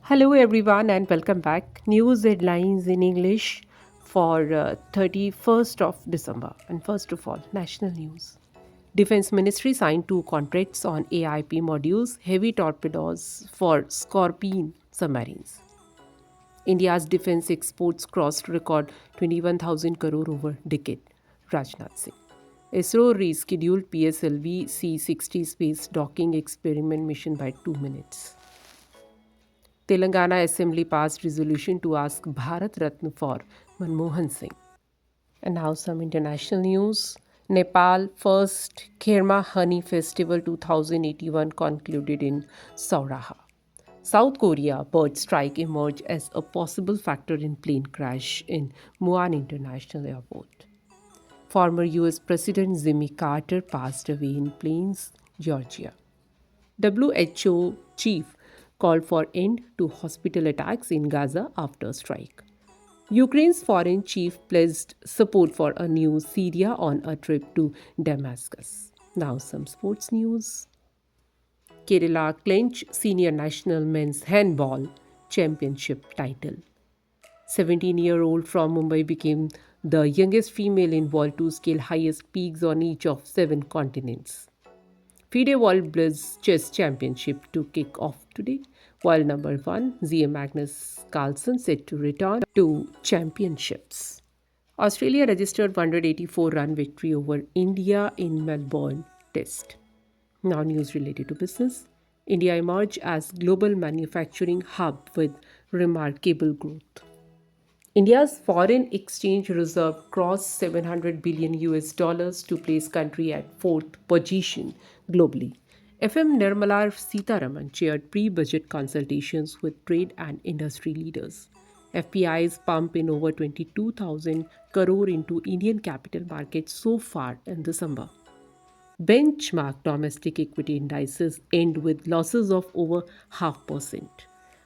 Hello, everyone, and welcome back. News headlines in English for 31st of December. And first of all, national news. Defense Ministry signed two contracts on AIP modules, heavy torpedoes for Scorpene submarines. India's defense exports crossed record 21,000 crore over decade. Rajnath Singh. ISRO rescheduled PSLV C-60 space docking experiment mission by 2 minutes. Telangana Assembly passed resolution to ask Bharat Ratna for Manmohan Singh. And now some international news. Nepal first Kherma Honey Festival 2081 concluded in Sauraha. South Korea bird strike emerged as a possible factor in plane crash in Muan International Airport. Former US President Jimmy Carter passed away in Plains, Georgia. WHO chief called for end to hospital attacks in Gaza after strike. Ukraine's foreign chief pledged support for a new Syria on a trip to Damascus. Now some sports news. Kerala clinch senior national men's handball championship title. 17-year-old from Mumbai became the youngest female in World to scale highest peaks on each of 7 continents. FIDE World Blitz Chess Championship to kick off today, while number one, Zia Magnus Carlsen, set to return to championships. Australia registered 184-run victory over India in Melbourne Test. Now, news related to business. India emerged as global manufacturing hub with remarkable growth. India's foreign exchange reserve crossed 700 billion US dollars to place country at fourth position globally. FM Nirmala Sitharaman chaired pre-budget consultations with trade and industry leaders. FPI's pump in over 22,000 crore into Indian capital markets so far in December. Benchmark domestic equity indices end with losses of over 0.5%.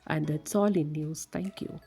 And that's all in news. Thank you.